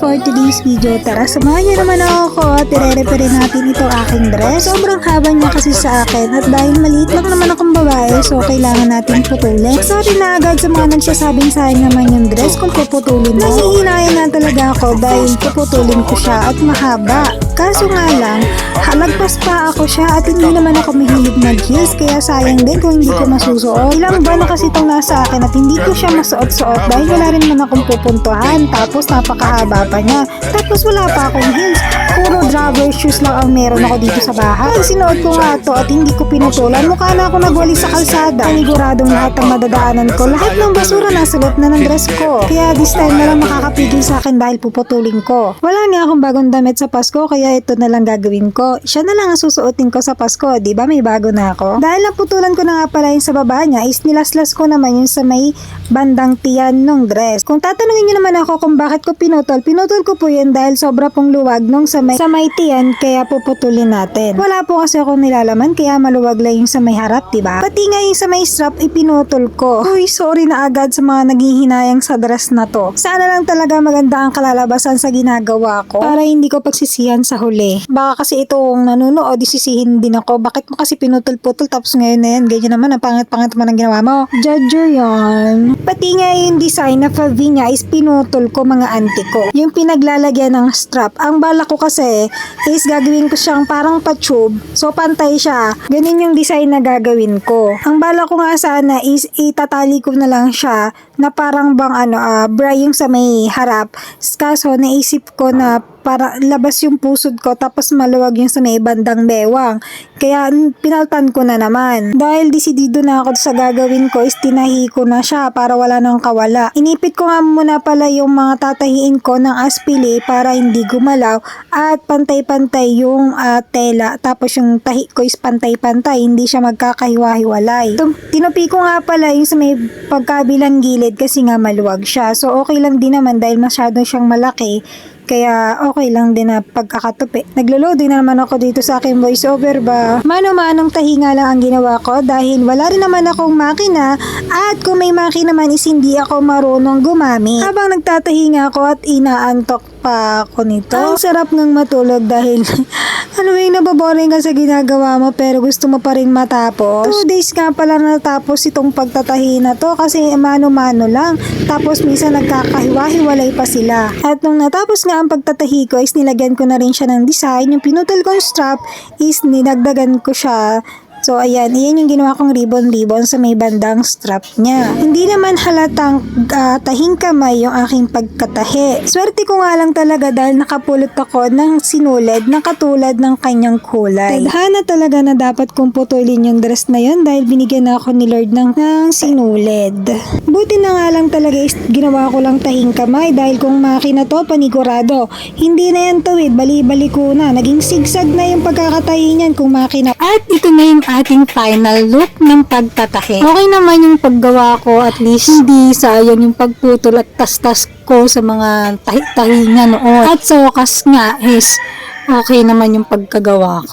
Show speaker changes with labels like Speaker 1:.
Speaker 1: for today's video. Tara, samahan niyo naman ako at i-repair natin ito aking dress. Sobrang haba niya kasi sa akin at dahil maliit lang naman akong babae, so kailangan natin putulin. Sorry na agad sa mga nagsasabing sayang naman yung dress kung puputulin mo. Nangihinayan na talaga ako dahil puputulin ko siya at mahaba. Kaso nga lang, halagpas pa ako siya at hindi naman ako mahilig mag-heels, kaya sayang din kung hindi ko masusuot. Ilang buwan na kasi itong nasa akin at hindi ko siya masuot-suot dahil wala rin naman akong pupuntuhan, tapos napakahaba pa niya. Tapos wala pa akong heels, puro driver shoes lang ang meron ako dito sa bahay. Pag sinuot ko nga to at hindi ko pinutulan, mukha na ako nagwali sa kalsada. Paniguradong lahat ng madadaanan ko, lahat ng basura nasa loob na ng dress ko. Kaya this time na lang makakapigil sa akin dahil puputulin ko. Wala nga akong bagong damit sa Pasko, kaya ito na lang gagawin ko. Siya na lang ang susuotin ko sa Pasko, di ba may bago na ako? Dahil naputulan ko na nga pala yung sa baba niya, is nilaslas ko naman yung sa may bandang tiyan nung dress. Kung tatanungin niyo naman ako kung bakit ko pinutol ko po yun dahil sobra pong luwag nung sa may tiyan, kaya puputulin natin. Wala po kasi akong nilalaman, kaya maluwag lang yung sa may harap, di ba? Pati nga yung sa may strap ipinutol ko. Uy, sorry na agad sa mga naghihinayang sa dress na to. Sana lang talaga maganda ang kalalabasan sa ginagawa ko para hindi ko pagsisihan sa huli. Baka kasi itong nanunood, isisihin din ako. Bakit mo kasi pinutol-putol tapos ngayon na yan, ganyan naman, ang pangit-pangit mo ng ginawa mo. Judge yan. Pati nga yung design na favi niya is pinutol ko, mga auntie ko. Yung pinaglalagyan ng strap. Ang bala ko kasi is gagawin ko siyang parang pa-tube. So pantay siya. Ganun yung design na gagawin ko. Ang bala ko nga sana is itatali ko na lang siya na parang bang bra yung sa may harap. Kaso naisip ko na para labas yung pusod ko tapos maluwag yung sa may bandang bewang. Kaya pinaltan ko na naman. Dahil desidido na ako sa gagawin ko is tinahi ko na siya para wala nang kawala. Inipit ko nga muna pala yung mga tatahiin ko ng aspili para hindi gumalaw at pantay-pantay yung tela. Tapos yung tahi ko is pantay-pantay, hindi siya magkakahiwa-hiwalay. Tinupi ko nga pala yung sa may pagkabilang gilid kasi nga maluwag siya. So okay lang din naman dahil masyado siyang malaki. Kaya okay lang din na pagkakatupi. Naglo-loading na naman ako dito sa aking voiceover ba. Mano-manong tahi nga lang ang ginawa ko dahil wala rin naman akong makina at kung may makina man is hindi ako marunong gumamit. Habang nagtatahi nga ako at inaantok pa ako nito. Ang sarap ngang matulog dahil yung nababoring ka sa ginagawa mo pero gusto mo pa rin matapos. 2 days nga pala natapos itong pagtatahi na to kasi mano-mano lang. Tapos minsan nagkakahiwa-hiwalay pa sila. At nung natapos nga ang pagtatahi ko is nilagyan ko na rin siya ng design. Yung pinutol kong strap is ninagdagan ko siya. So ayan, iyan yung ginawa kong ribbon-ribbon sa may bandang strap niya. Hindi naman halatang tahing kamay yung aking pagkatahi. Swerte ko nga lang talaga dahil nakapulot ako ng sinulid na katulad ng kanyang kulay. Tadhana talaga na dapat kong putulin yung dress na yun dahil binigyan na ako ni Lord ng sinulid. Buti na nga lang talaga is ginawa ko lang tahing kamay dahil kung makina to panigurado. Hindi na yan tuwid, bali-bali ko na. Naging sigsag na yung pagkakatahi niyan kung makina. At ito na yung ating final look ng pagtatahi. Okay naman yung paggawa ko, at least hindi sayang yung pagputol at tas-tas ko sa mga tahi-tahi nga noon. At sa wakas nga is okay naman yung pagkagawa ko.